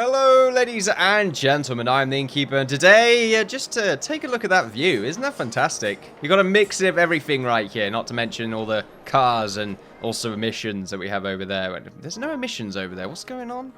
Hello, ladies and gentlemen, I'm the Innkeeper, and today, just to take a look at that view, isn't that fantastic? You got a mix of everything right here, not to mention all the cars and also emissions that we have over there. There's no emissions over there, what's going on?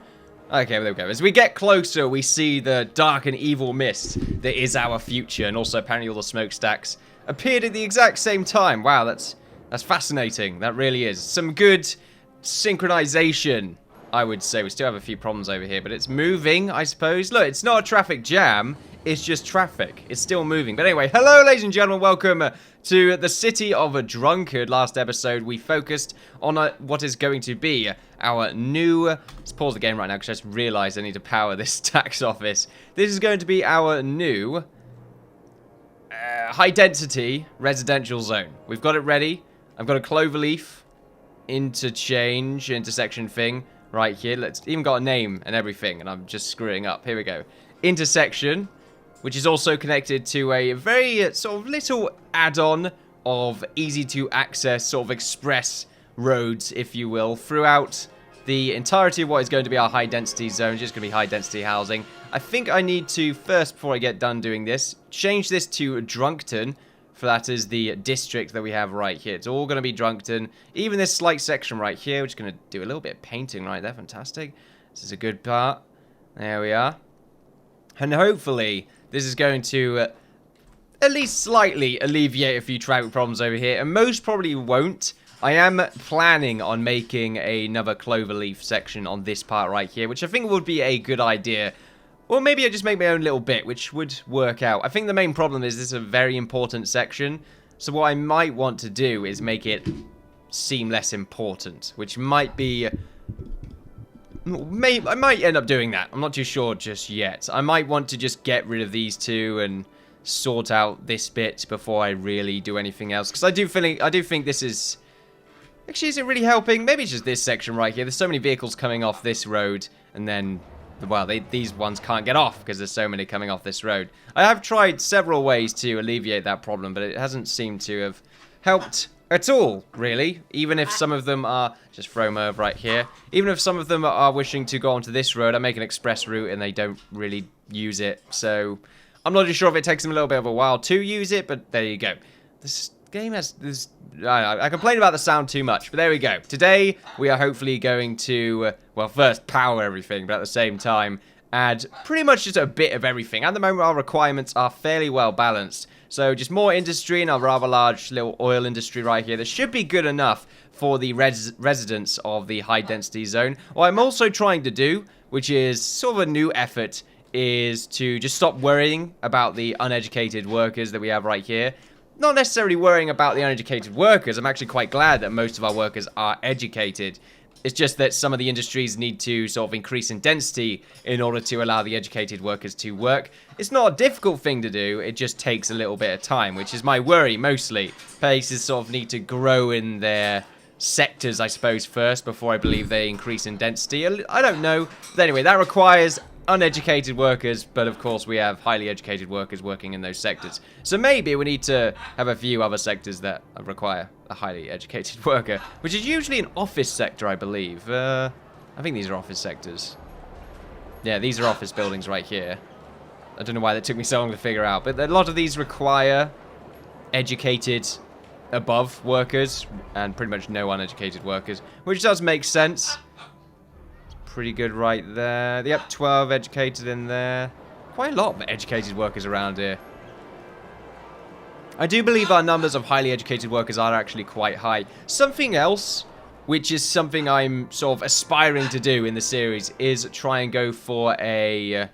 Okay, there we go. As we get closer, we see the dark and evil mist that is our future, and also apparently all the smokestacks appeared at the exact same time. Wow, that's fascinating, that really is. Some good synchronization, I would say. We still have a few problems over here, but it's moving, I suppose. Look, it's not a traffic jam. It's just traffic. It's still moving. But anyway, hello, ladies and gentlemen. Welcome to the city of a drunkard. Last episode, we focused on what is going to be our new... Let's pause the game right now because I just realized I need to power this tax office. This is going to be our new high-density residential zone. We've got it ready. I've got a cloverleaf intersection thing right here. It's even got a name and everything, and I'm just screwing up. Here we go. Intersection, which is also connected to a very sort of little add-on of easy-to-access sort of express roads, if you will, throughout the entirety of what is going to be our high-density zone. Just going to be high-density housing. I think I need to, first, before I get done doing this, change this to Drunkards. For that is the district that we have right here. It's all going to be Drunkards. Even this slight section right here, we're just going to do a little bit of painting right there. Fantastic. This is a good part. There we are. And hopefully, this is going to at least slightly alleviate a few traffic problems over here. And most probably won't. I am planning on making another cloverleaf section on this part right here, which I think would be a good idea. Or maybe I just make my own little bit, which would work out. I think the main problem is this is a very important section. So what I might want to do is make it seem less important, which might be... I might end up doing that. I'm not too sure just yet. I might want to just get rid of these two and sort out this bit before I really do anything else. Because I do think this is... Actually, is it really helping? Maybe it's just this section right here. There's so many vehicles coming off this road, and then... Well, these ones can't get off because there's so many coming off this road. I have tried several ways to alleviate that problem, but it hasn't seemed to have helped at all, really. Even if some of them are... Just throw them over right here. Even if some of them are wishing to go onto this road, I make an express route and they don't really use it. So, I'm not too sure if it takes them a little bit of a while to use it, but there you go. This game has... I complain about the sound too much, but there we go. Today, we are hopefully going to, well, first power everything, but at the same time, add pretty much just a bit of everything. At the moment, our requirements are fairly well balanced. So just more industry and a rather large little oil industry right here. This should be good enough for the residents of the high-density zone. What I'm also trying to do, which is sort of a new effort, is to just stop worrying about the uneducated workers that we have right here. Not necessarily worrying about the uneducated workers. I'm actually quite glad that most of our workers are educated. It's just that some of the industries need to sort of increase in density in order to allow the educated workers to work. It's not a difficult thing to do. It just takes a little bit of time, which is my worry mostly. Places sort of need to grow in their sectors, I suppose, first before I believe they increase in density. I don't know. But anyway, that requires uneducated workers, but of course we have highly educated workers working in those sectors. So maybe we need to have a few other sectors that require a highly educated worker, which is usually an office sector, I believe. I think these are office sectors. Yeah, these are office buildings right here. I don't know why that took me so long to figure out, but a lot of these require educated above workers and pretty much no uneducated workers, which does make sense. Pretty good right there. Yep, 12 educated in there. Quite a lot of educated workers around here. I do believe our numbers of highly educated workers are actually quite high. Something else, which is something I'm sort of aspiring to do in the series, is try and go for a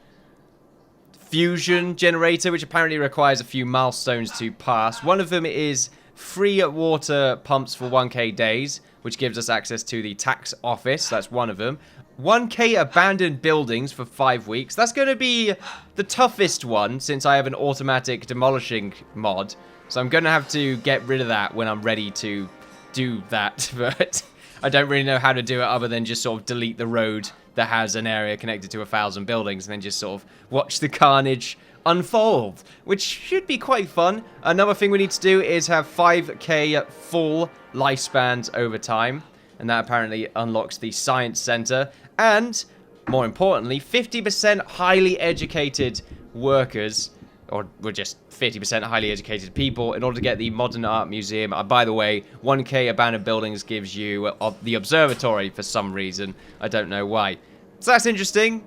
fusion generator, which apparently requires a few milestones to pass. One of them is free water pumps for 1k days, which gives us access to the tax office. That's one of them. 1k abandoned buildings for 5 weeks. That's going to be the toughest one since I have an automatic demolishing mod. So I'm going to have to get rid of that when I'm ready to do that. But I don't really know how to do it other than just sort of delete the road that has an area connected to 1,000 buildings and then just sort of watch the carnage unfold, which should be quite fun. Another thing we need to do is have 5k full lifespans over time. And that apparently unlocks the Science Center. And more importantly, 50% highly educated workers, or we're just 50% highly educated people, in order to get the Modern Art Museum. By the way, 1k abandoned buildings gives you the observatory for some reason. I don't know why. So that's interesting.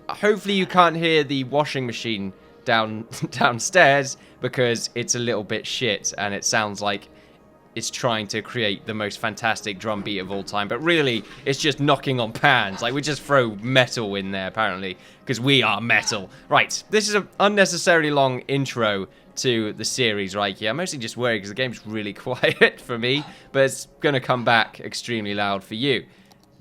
Hopefully you can't hear the washing machine downstairs, because it's a little bit shit, and it sounds like it's trying to create the most fantastic drum beat of all time, but really, it's just knocking on pans. Like, we just throw metal in there, apparently, because we are metal. Right, this is an unnecessarily long intro to the series right here. I'm mostly just worried because the game's really quiet for me, but it's going to come back extremely loud for you.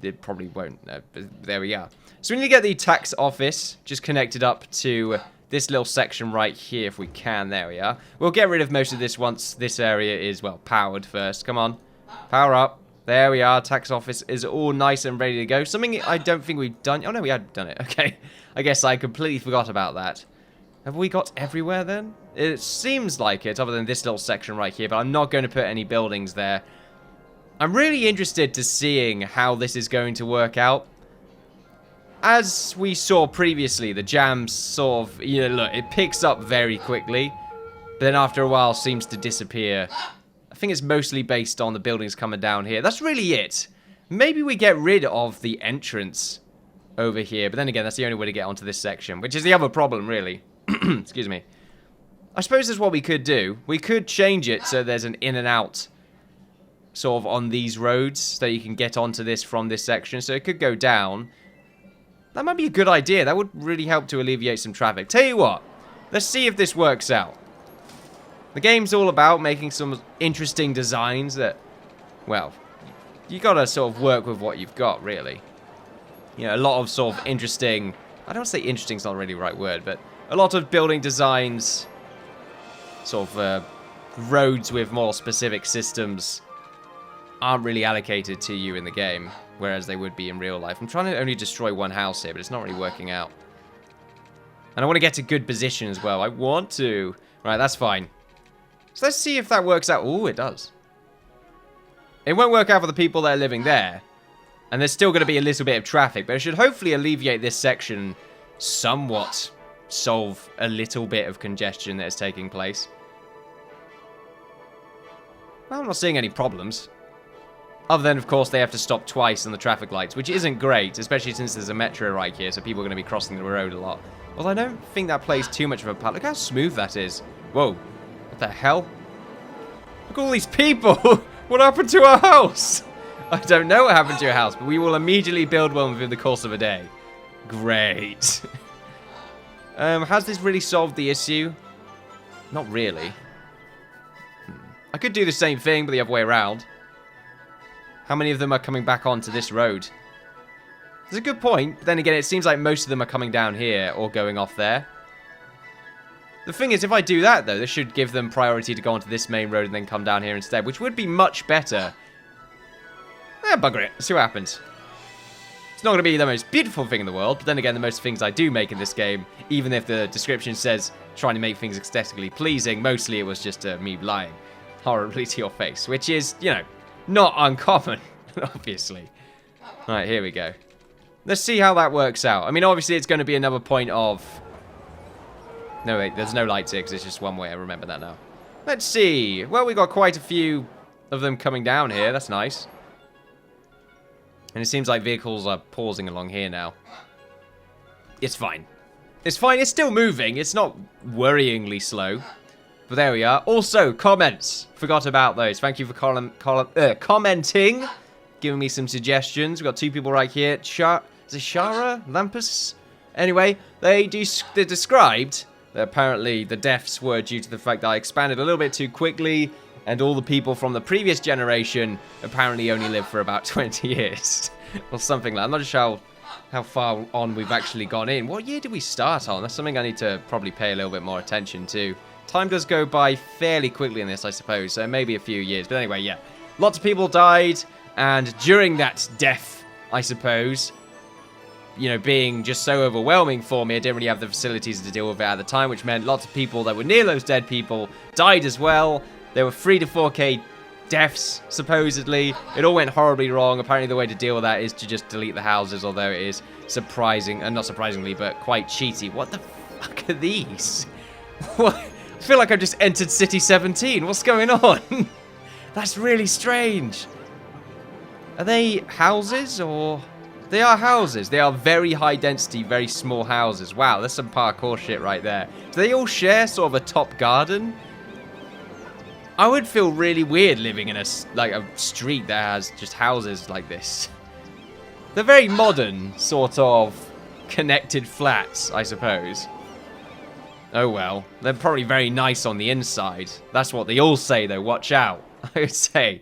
It probably won't, but there we are. So we need to get the tax office just connected up to this little section right here if we can. There we are. We'll get rid of most of this once this area is, well, powered first. Come on. Power up. There we are. Tax office is all nice and ready to go. Something I don't think we've done. Oh, no, we had done it. Okay. I guess I completely forgot about that. Have we got everywhere then? It seems like it, other than this little section right here, but I'm not going to put any buildings there. I'm really interested to seeing how this is going to work out. As we saw previously, the jam sort of, you know, look, it picks up very quickly, but then after a while seems to disappear. I think it's mostly based on the buildings coming down here. That's really it. Maybe we get rid of the entrance over here, but then again, that's the only way to get onto this section, which is the other problem, really. Excuse me. I suppose that's what we could do. We could change it so there's an in and out sort of on these roads, so you can get onto this from this section, so it could go down. That might be a good idea. That would really help to alleviate some traffic. Tell you what, let's see if this works out. The game's all about making some interesting designs that, well, you gotta sort of work with what you've got, really. You know, a lot of sort of interesting, I don't say interesting's not really the right word, but a lot of building designs, sort of roads with more specific systems aren't really allocated to you in the game, whereas they would be in real life. I'm trying to only destroy one house here, but it's not really working out. And I want to get to good position as well. I want to. Right, that's fine. So let's see if that works out. Ooh, it does. It won't work out for the people that are living there. And there's still going to be a little bit of traffic, but it should hopefully alleviate this section somewhat. Solve a little bit of congestion that is taking place. Well, I'm not seeing any problems. Other than, of course, they have to stop twice on the traffic lights, which isn't great, especially since there's a metro right here, so people are going to be crossing the road a lot. Although I don't think that plays too much of a part. Look how smooth that is. Whoa. What the hell? Look at all these people! What happened to our house? I don't know what happened to your house, but we will immediately build one within the course of a day. Great. Has this really solved the issue? Not really. I could do the same thing, but the other way around. How many of them are coming back onto this road? That's a good point. But then again, it seems like most of them are coming down here or going off there. The thing is, if I do that, though, this should give them priority to go onto this main road and then come down here instead, which would be much better. Bugger it. Let's see what happens. It's not going to be the most beautiful thing in the world, but then again, the most things I do make in this game, even if the description says trying to make things aesthetically pleasing, mostly it was just me lying horribly to your face, which is, you know, not uncommon, obviously. Alright, here we go. Let's see how that works out. I mean, obviously, it's going to be another point of... No, wait, there's no lights here because it's just one way. I remember that now. Let's see. Well, we got quite a few of them coming down here. That's nice. And it seems like vehicles are pausing along here now. It's fine. It's fine. It's still moving. It's not worryingly slow. But there we are. Also, comments. Forgot about those. Thank you for commenting. Giving me some suggestions. We've got two people right here. Is it Shara? Lampus? Anyway, they described that apparently the deaths were due to the fact that I expanded a little bit too quickly, and all the people from the previous generation apparently only lived for about 20 years. Or something like that. I'm not sure how far on we've actually gone in. What year did we start on? That's something I need to probably pay a little bit more attention to. Time does go by fairly quickly in this, I suppose, so maybe a few years. But anyway, yeah. Lots of people died, and during that death, I suppose, you know, being just so overwhelming for me, I didn't really have the facilities to deal with it at the time, which meant lots of people that were near those dead people died as well. There were 3 to 4K deaths, supposedly. It all went horribly wrong. Apparently the way to deal with that is to just delete the houses, although it is surprising, and not surprisingly, but quite cheaty. What the fuck are these? What? I feel like I've just entered City 17. What's going on? That's really strange. Are they houses or... They are houses. They are very high density, very small houses. Wow, that's some parkour shit right there. Do they all share sort of a top garden? I would feel really weird living in a street that has just houses like this. They're very modern, sort of connected flats, I suppose. Oh well, they're probably very nice on the inside. That's what they all say though, watch out, I would say.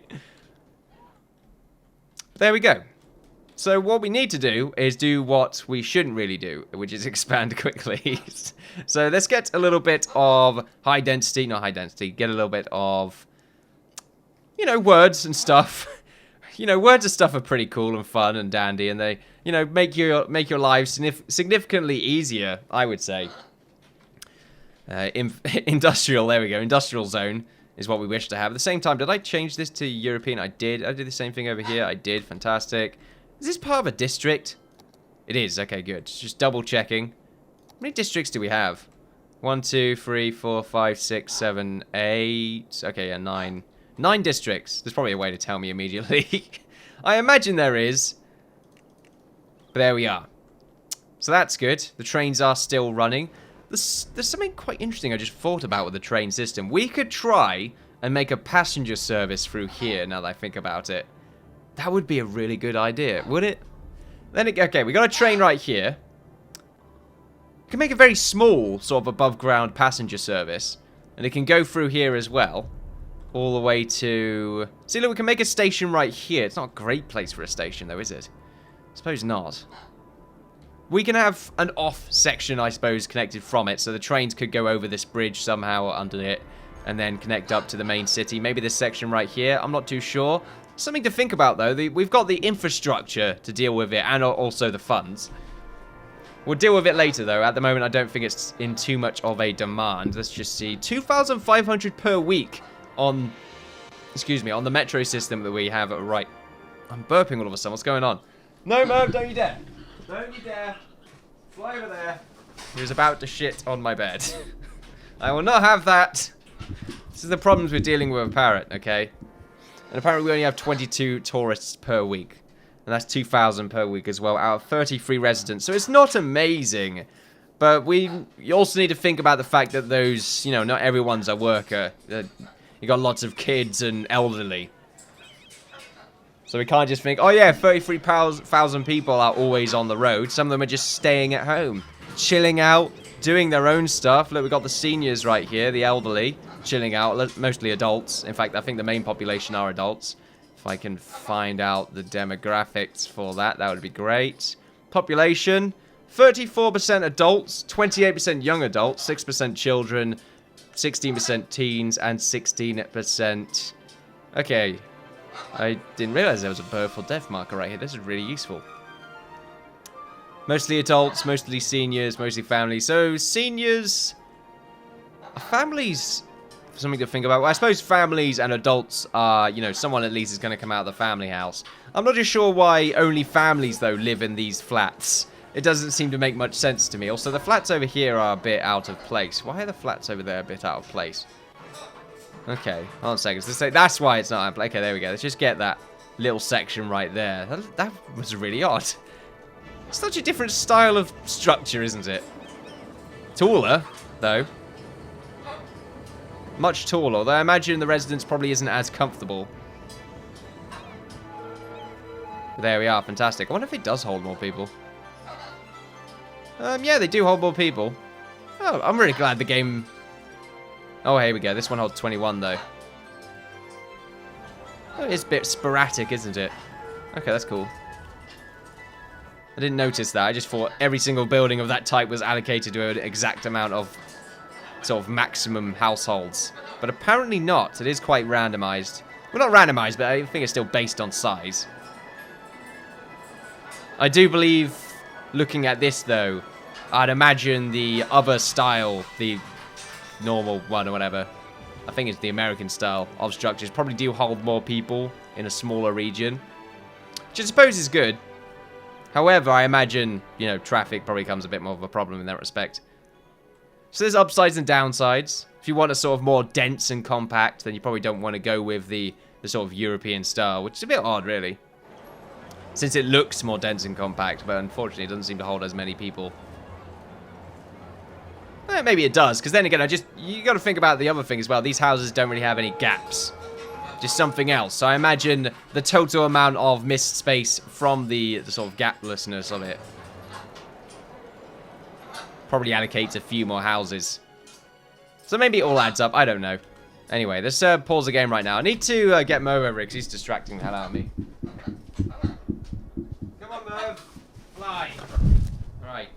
There we go. So what we need to do is do what we shouldn't really do, which is expand quickly. So let's get a little bit of high density, not high density, get a little bit of, you know, words and stuff. You know, words and stuff are pretty cool and fun and dandy, and they, you know, make your lives significantly easier, I would say. Industrial, there we go, industrial zone is what we wish to have. At the same time, did I change this to European? I did. I did the same thing over here. I did. Fantastic. Is this part of a district? It is. Okay, good. Just double checking. How many districts do we have? 1, 2, 3, 4, 5, 6, 7, 8. Okay, yeah, 9. 9 districts. There's probably a way to tell me immediately. I imagine there is. But there we are. So that's good. The trains are still running. There's something quite interesting I just thought about with the train system. We could try and make a passenger service through here, now that I think about it. That would be a really good idea, would it? Then, okay, we got a train right here. We can make a very small, sort of above-ground passenger service. And it can go through here as well. All the way to... See, look, we can make a station right here. It's not a great place for a station, though, is it? I suppose not. We can have an off section, I suppose, connected from it. So the trains could go over this bridge somehow under it. And then connect up to the main city. Maybe this section right here. I'm not too sure. Something to think about, though. We've got the infrastructure to deal with it, and also the funds. We'll deal with it later, though. At the moment, I don't think it's in too much of a demand. Let's just see. 2,500 per week on... Excuse me, on the metro system that we have. Right. I'm burping all of a sudden. What's going on? No, Merv, don't you dare. Don't you dare. Fly over there. He was about to shit on my bed. I will not have that. This is the problems we're dealing with a parrot, okay? And apparently we only have 22 tourists per week. And that's 2,000 per week as well, out of 33 residents. So it's not amazing. But you also need to think about the fact that those, you know, not everyone's a worker. You got lots of kids and elderly. So we can't just think, oh yeah, 33,000 people are always on the road. Some of them are just staying at home, chilling out, doing their own stuff. Look, we've got the seniors right here, the elderly, chilling out, mostly adults. In fact, I think the main population are adults. If I can find out the demographics for that, that would be great. Population, 34% adults, 28% young adults, 6% children, 16% teens, and 16%... Okay, I didn't realize there was a birth or death marker right here. This is really useful. Mostly adults, mostly seniors, mostly families. So, seniors... Families... Something to think about. Well, I suppose families and adults are, you know, someone at least is going to come out of the family house. I'm not just sure why only families, though, live in these flats. It doesn't seem to make much sense to me. Also, the flats over here are a bit out of place. Why are the flats over there a bit out of place? Okay, hold on a second. So that's why it's not out of place. Okay, there we go. Let's just get that little section right there. That was really odd. It's such a different style of structure, isn't it? Taller, though. Much taller, although I imagine the residence probably isn't as comfortable. But there we are, fantastic. I wonder if it does hold more people. Yeah, they do hold more people. Oh, I'm really glad the game... Oh, here we go. This one holds 21, though. Oh, it's a bit sporadic, isn't it? Okay, that's cool. I didn't notice that. I just thought every single building of that type was allocated to an exact amount of sort of maximum households. But apparently not. It is quite randomized. Well, not randomized, but I think it's still based on size. I do believe, looking at this, though, I'd imagine the other style, the normal one or whatever, I think it's the American style of structures, probably do hold more people in a smaller region, which I suppose is good. However, I imagine, you know, traffic probably becomes a bit more of a problem in that respect. So there's upsides and downsides. If you want a sort of more dense and compact, then you probably don't want to go with the sort of European style, which is a bit odd, really. Since it looks more dense and compact, but unfortunately it doesn't seem to hold as many people. Maybe it does, because then again, you got to think about the other thing as well. These houses don't really have any gaps. Just something else. So I imagine the total amount of missed space from the sort of gaplessness of it probably allocates a few more houses. So maybe it all adds up. I don't know. Anyway, let's pause the game right now. I need to get Merv over because he's distracting the hell out of me. Come on, Merv. Fly. Right.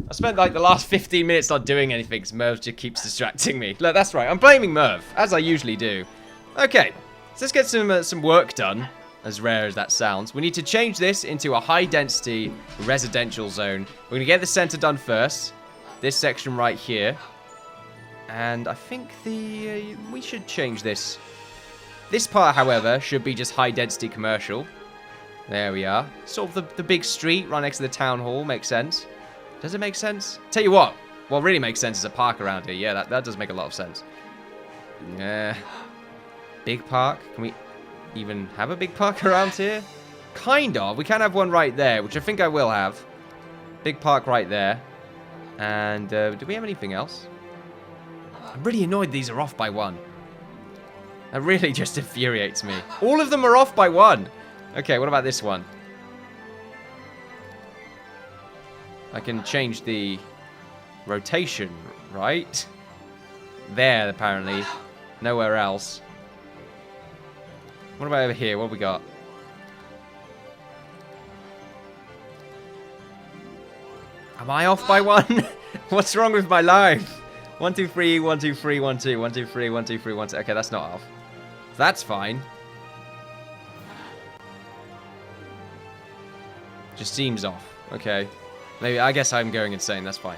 I spent like the last 15 minutes not doing anything because Merv just keeps distracting me. Look, that's right. I'm blaming Merv, as I usually do. Okay, so let's get some work done, as rare as that sounds. We need to change this into a high-density residential zone. We're going to get the center done first. This section right here. And I think we should change this. This part, however, should be just high-density commercial. There we are. Sort of the big street right next to the town hall. Makes sense. Does it make sense? Tell you what really makes sense is a park around here. Yeah, that does make a lot of sense. Yeah. Big park. Can we even have a big park around here? Kind of. We can have one right there, which I think I will have. Big park right there. And do we have anything else? I'm really annoyed these are off by one. That really just infuriates me. All of them are off by one. Okay, what about this one? I can change the rotation, right? There, apparently. Nowhere else. What about over here? What have we got? Am I off by one? What's wrong with my life? 1, 2, 3, 1, 2, 3, 1, 2, 1, 2, 3, 1, 2, 3, 1, 2. Okay, that's not off. That's fine. Just seems off. Okay. Maybe, I guess I'm going insane. That's fine.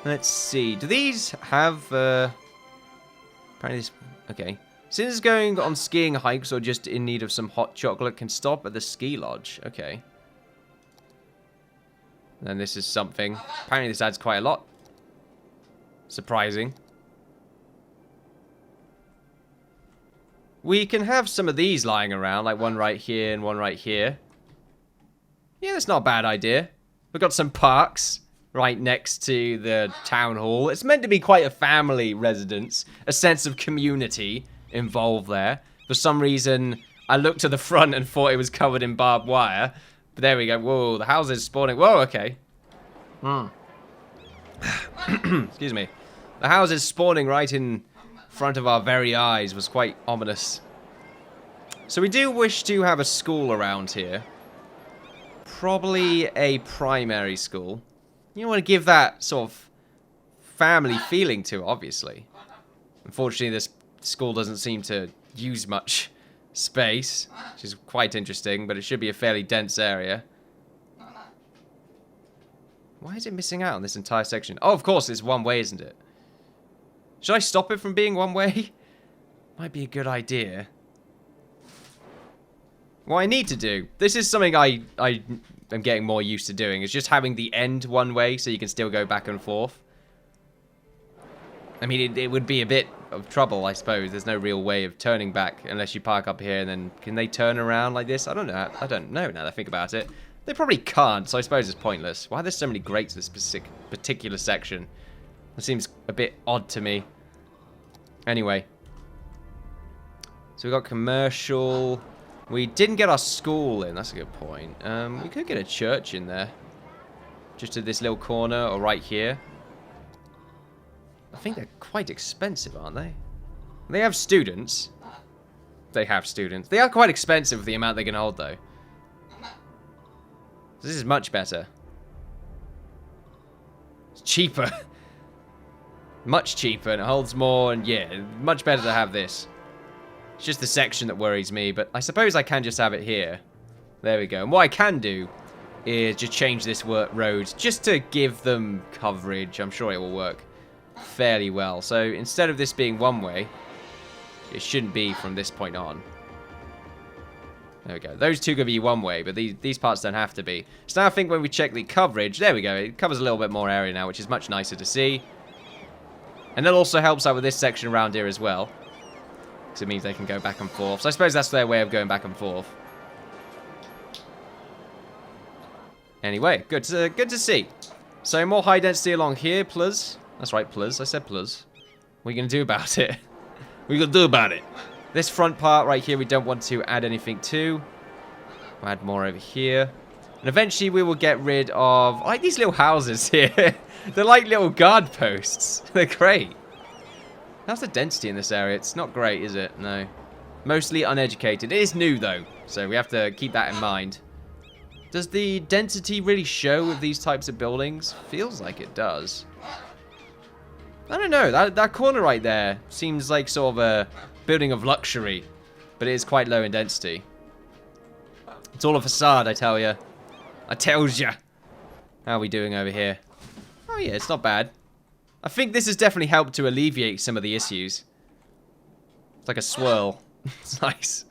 Let's see. Do these have, apparently this, okay. Since going on skiing hikes or just in need of some hot chocolate, can stop at the ski lodge. Okay. And this is something. Apparently this adds quite a lot. Surprising. We can have some of these lying around, like one right here and one right here. Yeah, that's not a bad idea. We've got some parks right next to the town hall. It's meant to be quite a family residence, a sense of community involved there. For some reason, I looked to the front and thought it was covered in barbed wire. But there we go. Whoa, the house is spawning. Whoa, okay. Excuse me. The house is spawning right in front of our very eyes. Was quite ominous. So we do wish to have a school around here. Probably a primary school. You want to give that sort of family feeling to it, obviously. Unfortunately, this school doesn't seem to use much space, which is quite interesting, but it should be a fairly dense area. Why is it missing out on this entire section? Oh, of course, it's one way, isn't it? Should I stop it from being one way? Might be a good idea. What I need to do, this is something I am getting more used to doing, is just having the end one way so you can still go back and forth. I mean, it would be a bit of trouble, I suppose. There's no real way of turning back unless you park up here and then... Can they turn around like this? I don't know. I don't know now that I think about it. They probably can't, so I suppose it's pointless. Why are there so many grates in this particular section? It seems a bit odd to me. Anyway. So we got commercial... We didn't get our school in. That's a good point. We could get a church in there. Just at this little corner or right here. I think they're quite expensive, aren't they? They have students. They have students. They are quite expensive for the amount they can hold, though. This is much better. It's cheaper. Much cheaper, and it holds more, and yeah, much better to have this. It's just the section that worries me, but I suppose I can just have it here. There we go. And what I can do is just change this road just to give them coverage. I'm sure it will work. fairly well. So instead of this being one way, it shouldn't be from this point on. There we go. Those two could be one way, but these parts don't have to be. So now I think when we check the coverage, there we go. It covers a little bit more area now, which is much nicer to see. And that also helps out with this section around here as well, because it means they can go back and forth. So I suppose that's their way of going back and forth. Anyway, good to see. So more high density along here, plus. That's right, plus. I said plus. What are you going to do about it? What are you going to do about it? This front part right here, we don't want to add anything to. We'll add more over here. And eventually we will get rid of... I like these little houses here. They're like little guard posts. They're great. How's the density in this area? It's not great, is it? No. Mostly uneducated. It is new, though. So we have to keep that in mind. Does the density really show with these types of buildings? Feels like it does. I don't know. That corner right there seems like sort of a building of luxury. But it is quite low in density. It's all a facade, I tell ya. I tells ya. How are we doing over here? Oh yeah, it's not bad. I think this has definitely helped to alleviate some of the issues. It's like a swirl. It's nice.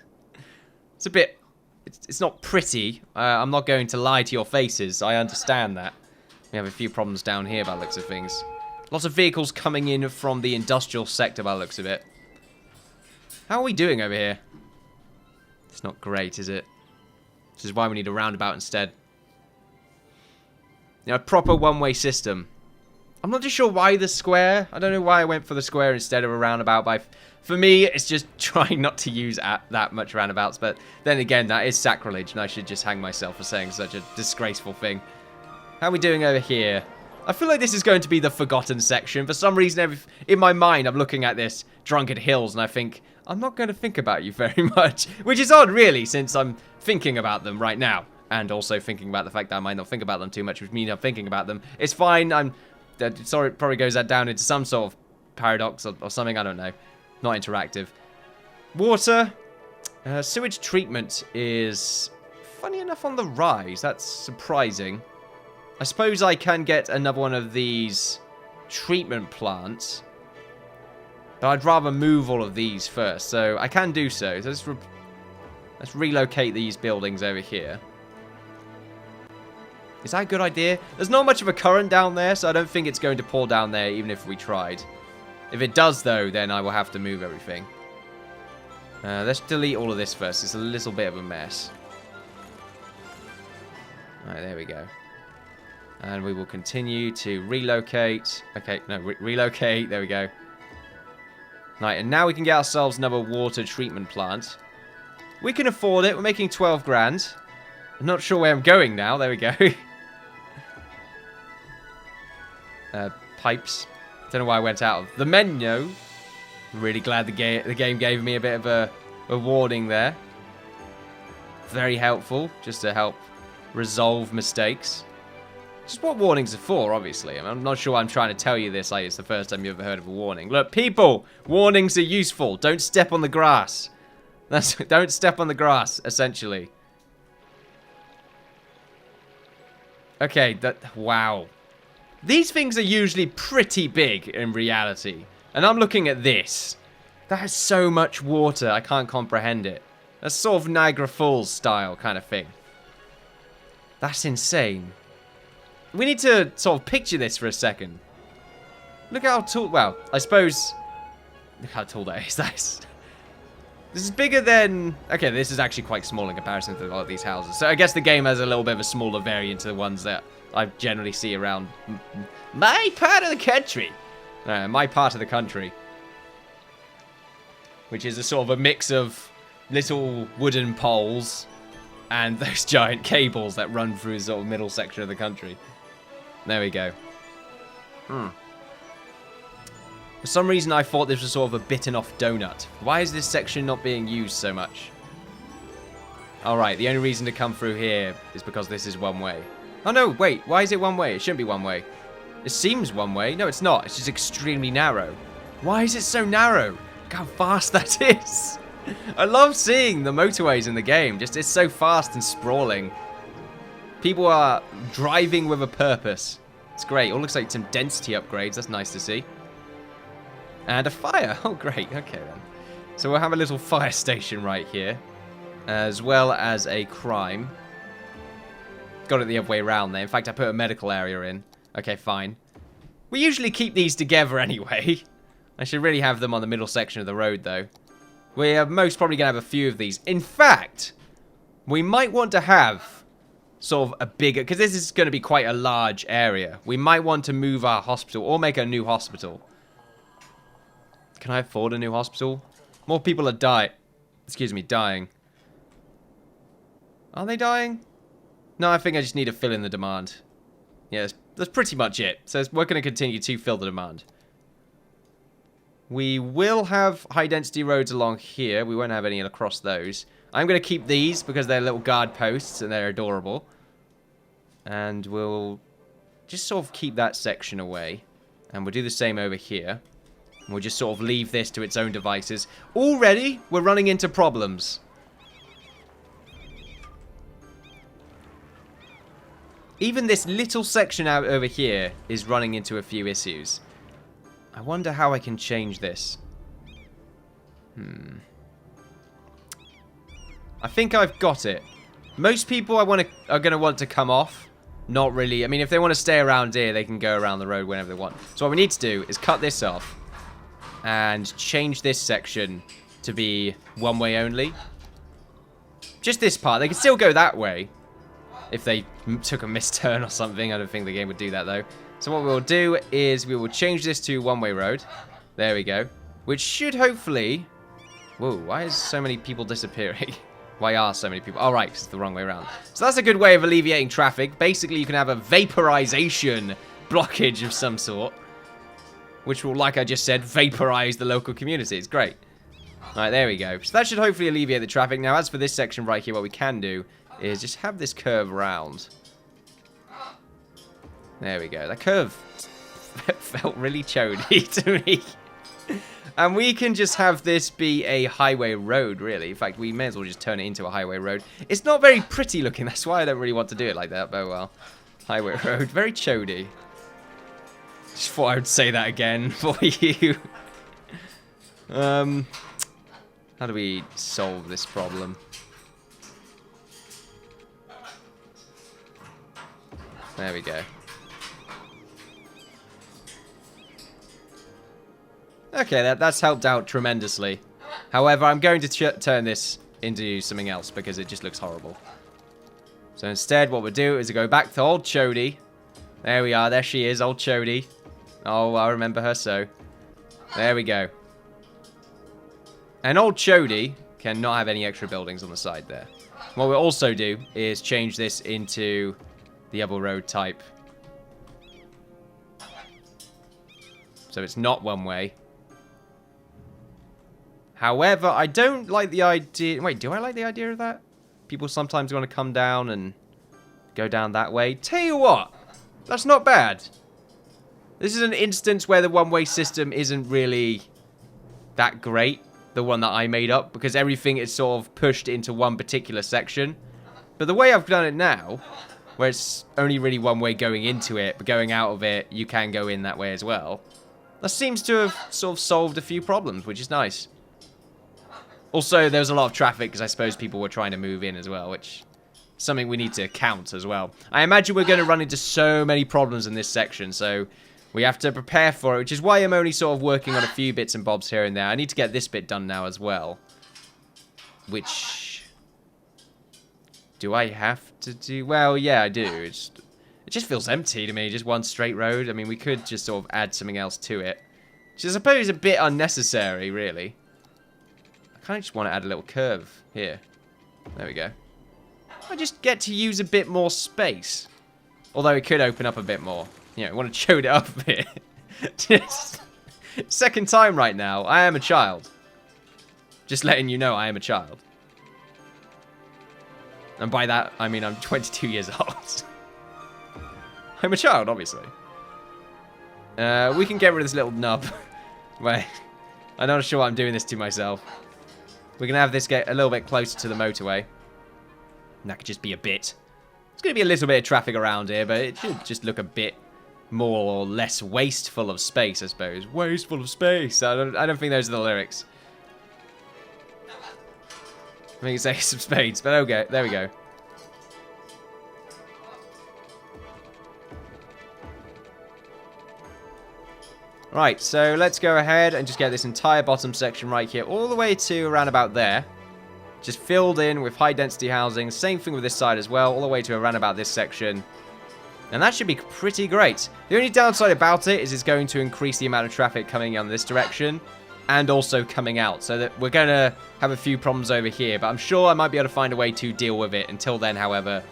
It's a bit... It's not pretty. I'm not going to lie to your faces. I understand that. We have a few problems down here by the looks of things. Lots of vehicles coming in from the industrial sector by the looks of it. How are we doing over here? It's not great, is it? This is why we need a roundabout instead. You know, a proper one-way system. I'm not too sure why the square. I don't know why I went for the square instead of a roundabout. But for me, it's just trying not to use that much roundabouts. But then again, that is sacrilege, and I should just hang myself for saying such a disgraceful thing. How are we doing over here? I feel like this is going to be the forgotten section. For some reason, in my mind, I'm looking at this Drunkard Hills, and I think, I'm not going to think about you very much. Which is odd, really, since I'm thinking about them right now. And also thinking about the fact that I might not think about them too much, which means I'm thinking about them. It's fine. Sorry, it probably goes that down into some sort of paradox or something. I don't know. Not interactive. Water. Sewage treatment is, funny enough, on the rise. That's surprising. I suppose I can get another one of these treatment plants. But I'd rather move all of these first. So I can do so. So let's relocate these buildings over here. Is that a good idea? There's not much of a current down there, so I don't think it's going to pour down there, even if we tried. If it does, though, then I will have to move everything. Let's delete all of this first. It's a little bit of a mess. Alright, there we go. And we will continue to relocate. Okay, no, relocate. There we go. Right, and now we can get ourselves another water treatment plant. We can afford it. We're making 12 grand. I'm not sure where I'm going now. There we go. Pipes. Don't know why I went out of the menu. I'm really glad the game gave me a bit of a warning there. Very helpful, just to help resolve mistakes. Just what warnings are for, obviously. I'm not sure I'm trying to tell you this like it's the first time you've ever heard of a warning. Look, people, warnings are useful. Don't step on the grass. Don't step on the grass, essentially. Okay, wow. These things are usually pretty big in reality. And I'm looking at this. That has so much water, I can't comprehend it. That's sort of Niagara Falls style kind of thing. That's insane. We need to sort of picture this for a second. Look how tall, well, I suppose, look how tall that is. This is bigger than, okay, this is actually quite small in comparison to a lot of these houses. So I guess the game has a little bit of a smaller variant to the ones that I generally see around my part of the country. My part of the country. Which is a sort of a mix of little wooden poles and those giant cables that run through the sort of middle section of the country. There we go. For some reason I thought this was sort of a bitten off donut. Why is this section not being used so much? Alright, the only reason to come through here is because this is one way. Oh no, wait, why is it one way? It shouldn't be one way. It seems one way. No, it's not. It's just extremely narrow. Why is it so narrow? Look how fast that is. I love seeing the motorways in the game. Just, it's so fast and sprawling. People are driving with a purpose. It's great. It all looks like some density upgrades. That's nice to see. And a fire. Oh, great. Okay, then. So we'll have a little fire station right here. As well as a crime. Got it the other way around there. In fact, I put a medical area in. Okay, fine. We usually keep these together anyway. I should really have them on the middle section of the road, though. We are most probably going to have a few of these. In fact, we might want to have sort of a bigger... because this is going to be quite a large area. We might want to move our hospital or make a new hospital. Can I afford a new hospital? More people are dying. Are they dying? No, I think I just need to fill in the demand. Yes, that's pretty much it. So we're going to continue to fill the demand. We will have high-density roads along here. We won't have any across those. I'm going to keep these because they're little guard posts and they're adorable. And we'll just sort of keep that section away. And we'll do the same over here. And we'll just sort of leave this to its own devices. Already, we're running into problems. Even this little section out over here is running into a few issues. I wonder how I can change this. I think I've got it. Most people are going to want to come off. Not really. I mean, if they want to stay around here, they can go around the road whenever they want. So what we need to do is cut this off. And change this section to be one way only. Just this part. They can still go that way. If they took a misturn or something. I don't think the game would do that, though. So what we'll do is we will change this to one-way road. There we go. Which should hopefully... Whoa, why is so many people disappearing? Why are so many people... Oh, right, it's the wrong way around. So that's a good way of alleviating traffic. Basically, you can have a vaporization blockage of some sort. Which will, like I just said, vaporize the local community. It's great. Alright, there we go. So that should hopefully alleviate the traffic. Now, as for this section right here, what we can do is just have this curve round. There we go. That curve felt really chody to me. And we can just have this be a highway road, really. In fact, we may as well just turn it into a highway road. It's not very pretty looking. That's why I don't really want to do it like that. But, well, highway road. Very chody. Just thought I would say that again for you. How do we solve this problem? There we go. Okay, that's helped out tremendously. However, I'm going to turn this into something else because it just looks horrible. So instead, what we'll do is go back to old Chody. There we are. There she is, old Chody. Oh, I remember her so. There we go. And old Chody cannot have any extra buildings on the side there. What we'll also do is change this into the other road type. So it's not one way. However, I don't like the idea... Wait, do I like the idea of that? People sometimes want to come down and go down that way. Tell you what, that's not bad. This is an instance where the one-way system isn't really that great. The one that I made up. Because everything is sort of pushed into one particular section. But the way I've done it now, where it's only really one way going into it, but going out of it, you can go in that way as well. That seems to have sort of solved a few problems, which is nice. Also, there was a lot of traffic because I suppose people were trying to move in as well, which is something we need to count as well. I imagine we're going to run into so many problems in this section, so we have to prepare for it, which is why I'm only sort of working on a few bits and bobs here and there. I need to get this bit done now as well. Which... do I have to do? Well, yeah, I do. It just feels empty to me, just one straight road. I mean, we could just sort of add something else to it. Which I suppose is a bit unnecessary, really. I kind of just want to add a little curve here. There we go. I just get to use a bit more space. Although it could open up a bit more. You know, I want to chode it up a bit. Just second time right now. I am a child. Just letting you know I am a child. And by that, I mean I'm 22 years old. I'm a child, obviously. We can get rid of this little nub. Wait, I'm not sure I'm doing this to myself. We're going to have this get a little bit closer to the motorway. And that could just be a bit. There's going to be a little bit of traffic around here, but it should just look a bit more or less wasteful of space, I suppose. Wasteful of space. I don't think those are the lyrics. I think it's Ace of Spades, but okay, there we go. Right, so let's go ahead and just get this entire bottom section right here, all the way to around about there. Just filled in with high density housing. Same thing with this side as well, all the way to around about this section. And that should be pretty great. The only downside about it is it's going to increase the amount of traffic coming in this direction and also coming out. So that we're going to have a few problems over here, but I'm sure I might be able to find a way to deal with it. Until then, however,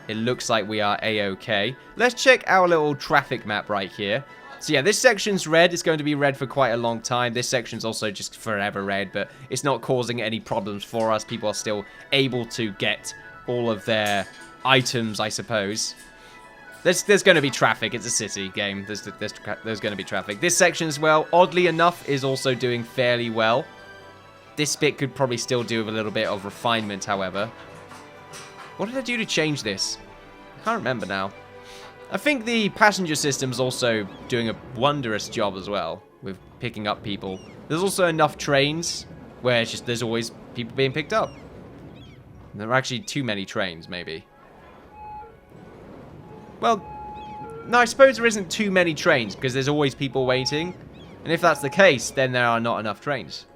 it looks like we are A-okay. Let's check our little traffic map right here. So yeah, this section's red. It's going to be red for quite a long time. This section's also just forever red, but it's not causing any problems for us. People are still able to get all of their items, I suppose. There's going to be traffic. It's a city game. There's going to be traffic. This section as well, oddly enough, is also doing fairly well. This bit could probably still do with a little bit of refinement, however. What did I do to change this? I can't remember now. I think the passenger system's also doing a wondrous job as well with picking up people. There's also enough trains where it's just there's always people being picked up. There are actually too many trains, maybe. Well, no, I suppose there isn't too many trains because there's always people waiting. And if that's the case, then there are not enough trains.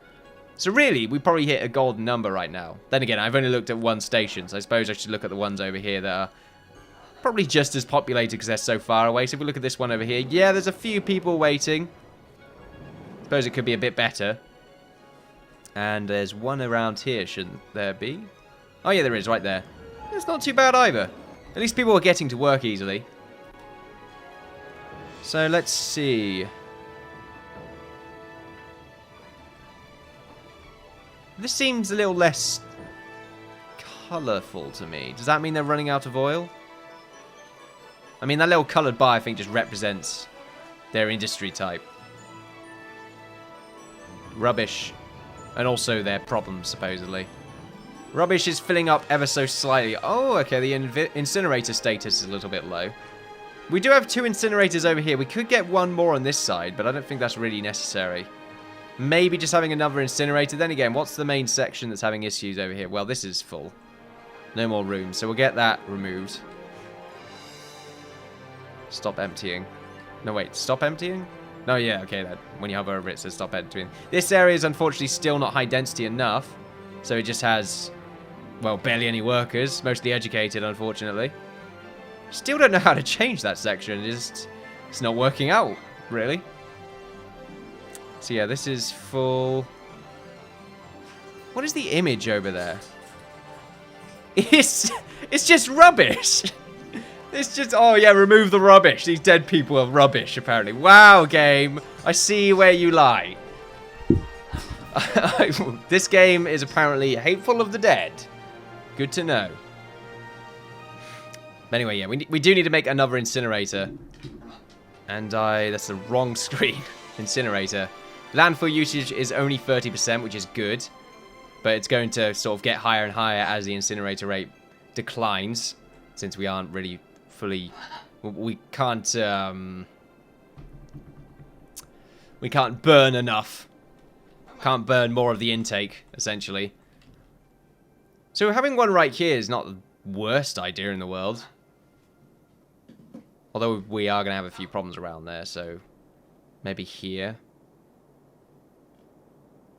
So really, we probably hit a golden number right now. Then again, I've only looked at one station, so I suppose I should look at the ones over here that are probably just as populated because they're so far away. So if we look at this one over here, yeah, there's a few people waiting. Suppose it could be a bit better. And there's one around here, shouldn't there be? Oh yeah, there is, right there. It's not too bad either. At least people are getting to work easily. So let's see. This seems a little less colourful to me. Does that mean they're running out of oil? I mean, that little coloured bar, I think, just represents their industry type. Rubbish. And also their problems, supposedly. Rubbish is filling up ever so slightly. Oh, okay, the incinerator status is a little bit low. We do have 2 incinerators over here. We could get one more on this side, but I don't think that's really necessary. Maybe just having another incinerator. Then again, what's the main section that's having issues over here? Well, this is full. No more room, so we'll get that removed. Stop emptying. No, wait, stop emptying? No, yeah, okay, that, when you hover over it says stop emptying. This area is unfortunately still not high density enough, so it just has, well, barely any workers, mostly educated, unfortunately. Still don't know how to change that section, it's not working out, really. So yeah, this is full. What is the image over there? It's just rubbish. It's just, oh yeah, remove the rubbish. These dead people are rubbish, apparently. Wow, game. I see where you lie. This game is apparently hateful of the dead. Good to know. But anyway, yeah, we do need to make another incinerator. And that's the wrong screen. Incinerator. Landfill usage is only 30%, which is good. But it's going to sort of get higher and higher as the incinerator rate declines. Since we aren't really fully... We can't burn enough. Can't burn more of the intake, essentially. So having one right here is not the worst idea in the world. Although we are going to have a few problems around there, so... Maybe here.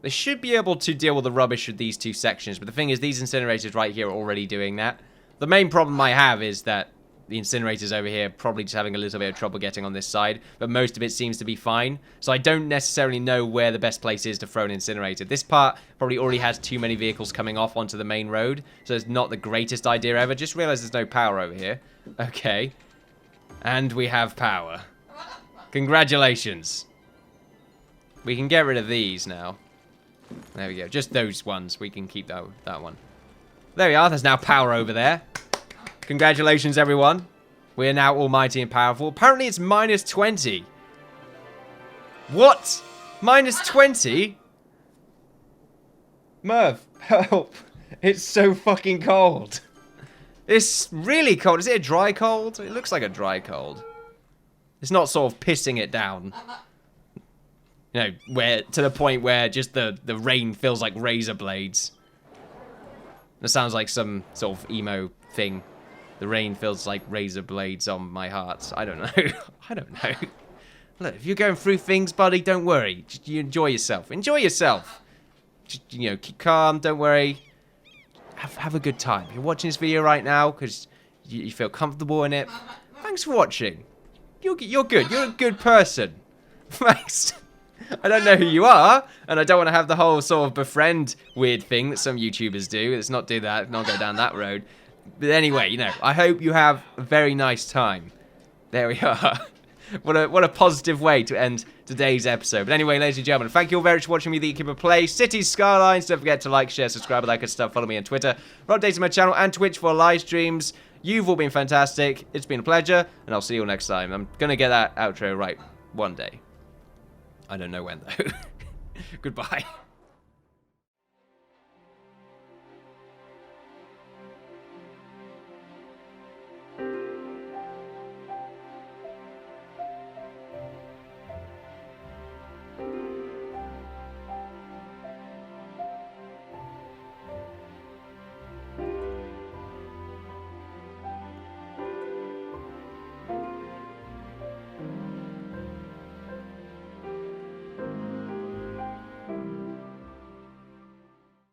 They should be able to deal with the rubbish with these 2 sections, but the thing is, these incinerators right here are already doing that. The main problem I have is that the incinerators over here are probably just having a little bit of trouble getting on this side, but most of it seems to be fine. So I don't necessarily know where the best place is to throw an incinerator. This part probably already has too many vehicles coming off onto the main road, so it's not the greatest idea ever. Just realized there's no power over here. Okay. And we have power. Congratulations. We can get rid of these now. There we go. Just those ones. We can keep that one. There we are. There's now power over there. Congratulations, everyone. We are now almighty and powerful. Apparently, it's minus 20. What? Minus 20? Merv, help. It's so fucking cold. It's really cold. Is it a dry cold? It looks like a dry cold. It's not sort of pissing it down. You know, where to the point where just the rain feels like razor blades. That sounds like some sort of emo thing. The rain feels like razor blades on my heart. I don't know. I don't know. Look, if you're going through things, buddy, don't worry. Just you enjoy yourself. Enjoy yourself. Just, you know, keep calm. Don't worry. Have a good time. If you're watching this video right now because you feel comfortable in it, thanks for watching. You're good. You're a good person. Thanks. I don't know who you are, and I don't want to have the whole sort of befriend weird thing that some YouTubers do. Let's not do that. Not go down that road. But anyway, you know, I hope you have a very nice time. There we are. What a positive way to end today's episode. But anyway, ladies and gentlemen, thank you all very much for watching me, the Innkeeper, play Cities Skylines. Don't forget to like, share, subscribe, all that good stuff. Follow me on Twitter for updates on my channel and Twitch for live streams. You've all been fantastic. It's been a pleasure, and I'll see you all next time. I'm going to get that outro right one day. I don't know when, though. Goodbye.